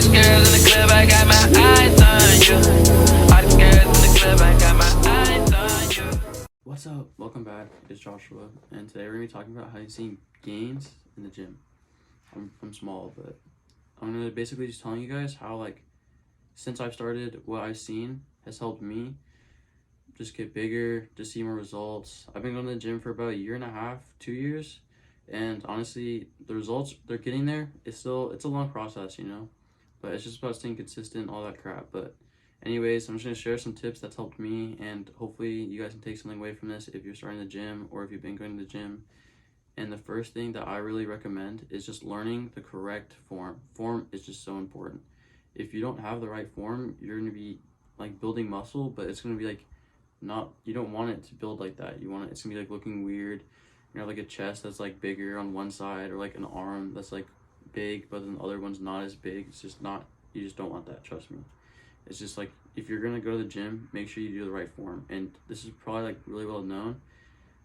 these girls in the club, I got my eyes on you. All these girls in the club, I got my eyes on you. What's up? Welcome back. It's Joshua, and today we're gonna be talking about how you've seen gains in the gym. I'm small, but I'm gonna basically just telling you guys how, like, since I've started, what I've seen has helped me just get bigger, just see more results. I've been going to the gym for about a year and a half, 2 years, and honestly, the results they're getting there. It's a long process, but it's just about staying consistent, all that crap. But anyways, I'm just gonna share some tips that's helped me, and hopefully you guys can take something away from this if you're starting the gym or if you've been going to the gym. And the first thing that I really recommend is just learning the correct form. Form is just so important. If you don't have the right form, you're gonna be like building muscle, but it's gonna be like not, you don't want it to build like that. It's gonna be like looking weird. You have like a chest that's like bigger on one side, or like an arm that's like big, but then the other one's not as big. It's just not, you just don't want that, trust me. It's just like, if you're gonna go to the gym, make sure you do the right form. And this is probably like really well known,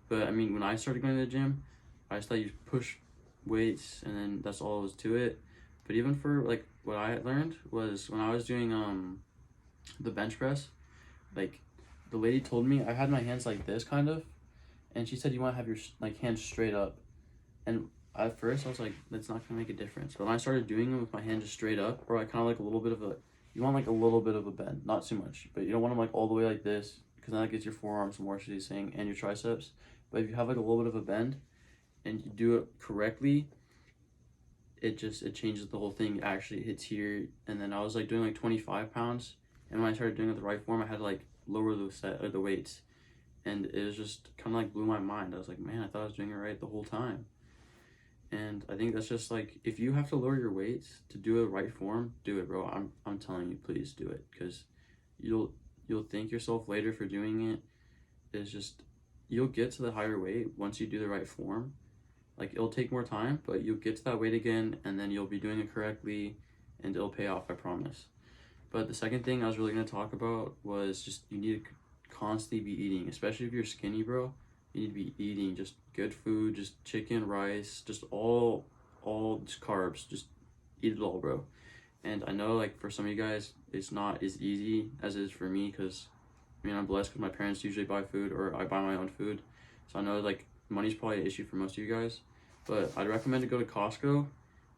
but I mean, when I started going to the gym, I just thought you push weights and then that's all there was to it. But even for like what I learned was when I was doing the bench press, like the lady told me I had my hands like this kind of, and she said you want to have your like hands straight up. And at first I was like, that's not gonna make a difference. But when I started doing them with my hands just straight up, or I kind of like a little bit of a, you want like a little bit of a bend, not too much, but you don't want them like all the way like this, because then that gets your forearms more, she's saying, and your triceps. But if you have like a little bit of a bend and you do it correctly, it changes the whole thing. It actually hits here. And then I was like doing like 25 pounds, and when I started doing it the right form, I had to like lower the weights, and it was just kind of like blew my mind. I was like, man, I thought I was doing it right the whole time. And I think that's just like, if you have to lower your weights to do the right form, do it, bro. I'm telling you, please do it, because you'll thank yourself later for doing it. It's just, you'll get to the higher weight once you do the right form. Like, it'll take more time, but you'll get to that weight again, and then you'll be doing it correctly, and it'll pay off, I promise. But the second thing I was really going to talk about was just, you need to constantly be eating, especially if you're skinny, bro. You need to be eating just good food, just chicken, rice, just all just carbs. Just eat it all, bro. And I know, like, for some of you guys, it's not as easy as it is for me, because I mean, I'm blessed because my parents usually buy food, or I buy my own food. So I know, like, money's probably an issue for most of you guys, but I'd recommend to go to Costco.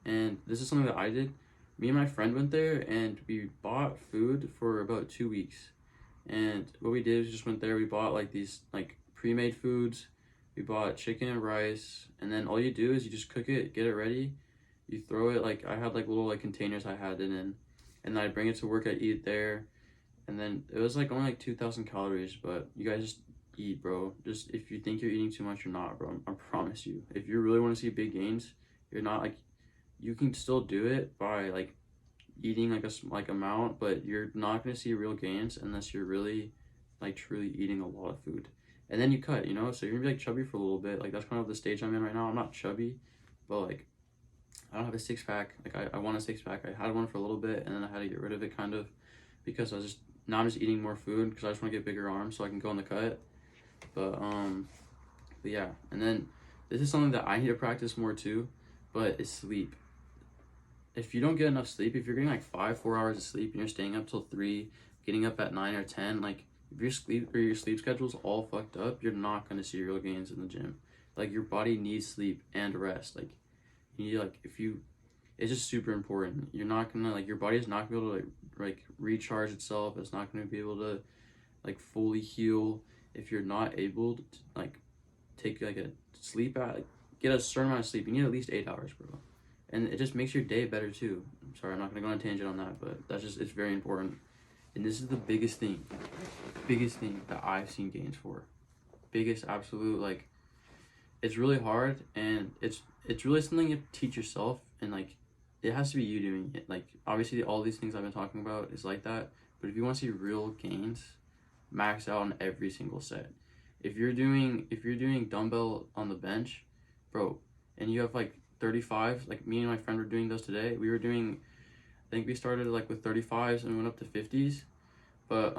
And this is something that I did. Me and my friend went there, and we bought food for about 2 weeks. And what we did is just went there, we bought like these like pre-made foods. We bought chicken and rice, and then all you do is you just cook it, get it ready. You throw it, like, I had like little like containers I had it in, and then I'd bring it to work, I'd eat it there. And then it was like only like 2,000 calories, but you guys just eat, bro. Just, if you think you're eating too much, you're not, bro. I promise you. If you really want to see big gains, you're not, like, you can still do it by like eating like amount, but you're not going to see real gains unless you're really like truly eating a lot of food. And then you cut, so you're gonna be like chubby for a little bit. Like, that's kind of the stage I'm in right now. I'm not chubby, but like, I don't have a six-pack. Like, I want a six-pack. I had one for a little bit, and then I had to get rid of it, kind of, because now I'm just eating more food because I just want to get bigger arms so I can go on the cut. But yeah. And then this is something that I need to practice more too, but it's sleep. If you don't get enough sleep, if you're getting like 4 hours of sleep and you're staying up till 3, getting up at 9 or 10, like, if your sleep schedule's all fucked up, you're not gonna see real gains in the gym. Like, your body needs sleep and rest. Like, you need, like, it's just super important. You're not gonna, like, your body's not gonna be able to like recharge itself. It's not gonna be able to like fully heal if you're not able to like take like a sleep out, like, get a certain amount of sleep. You need at least 8 hours, bro. And it just makes your day better too. I'm sorry, I'm not gonna go on a tangent on that, but it's very important. And this is the biggest thing that I've seen gains for. Biggest absolute, like, it's really hard, and it's really something you have to teach yourself, and like, it has to be you doing it. Like, obviously all these things I've been talking about is like that, but if you want to see real gains, max out on every single set. If you're doing dumbbell on the bench, bro, and you have like 35, like me and my friend were doing those today. We were doing, I think we started like with 35s and went up to 50s. But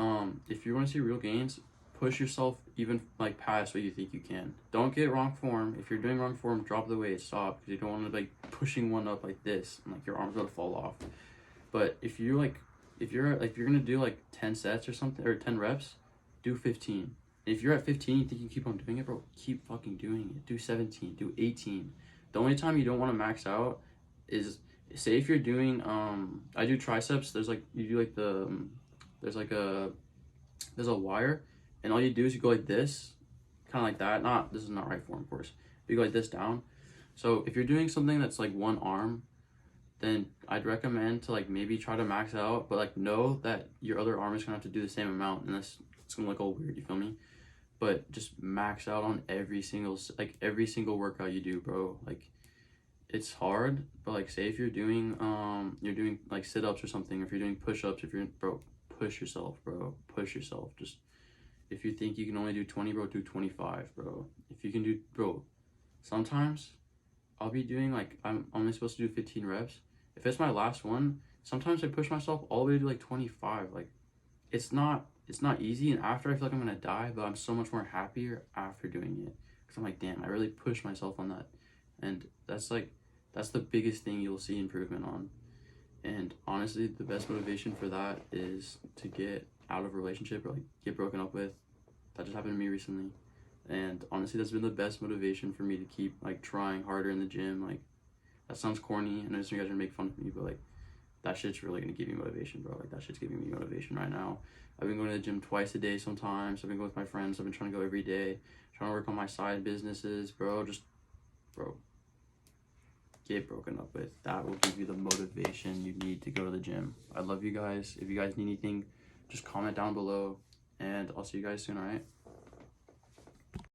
if you want to see real gains, push yourself even like past what you think you can. Don't get wrong form. If you're doing wrong form, drop the weight, stop, because you don't want to like pushing one up like this and like your arm's gonna fall off. But if you're gonna do like 10 sets or something, or 10 reps, do 15. If you're at 15, you think you keep on doing it, bro, keep fucking doing it. Do 17, do 18. The only time you don't want to max out is, say if you're doing I do triceps, there's like, you do like there's like there's a wire, and all you do is you go like this, kind of like that. Not, this is not right form, of course. But you go like this down. So if you're doing something that's like one arm, then I'd recommend to like maybe try to max out, but like know that your other arm is gonna have to do the same amount, and it's gonna look all weird, you feel me? But just max out on every single workout you do, bro. Like, it's hard, but like, say if you're doing like sit-ups or something, if you're doing push-ups, if you're, bro, push yourself, bro. Push yourself. Just, if you think you can only do 20, bro, do 25, bro. If you can do, bro, sometimes I'll be doing like, I'm only supposed to do 15 reps. If it's my last one, sometimes I push myself all the way to like 25. Like, it's not easy, and after I feel like I'm gonna die, but I'm so much more happier after doing it, because I'm like, damn, I really pushed myself on that. And that's the biggest thing you'll see improvement on. And honestly, the best motivation for that is to get out of a relationship, or like get broken up with. That just happened to me recently, and honestly, that's been the best motivation for me to keep like trying harder in the gym. Like, that sounds corny, and I know you guys are gonna make fun of me, but like, that shit's really gonna give me motivation, bro. Like, that shit's giving me motivation right now. I've been going to the gym twice a day sometimes. I've been going with my friends. I've been trying to go every day, trying to work on my side businesses, bro. Just, bro, get broken up with. That will give you the motivation you need to go to the gym. I love you guys. If you guys need anything, just comment down below, and I'll see you guys soon, all right?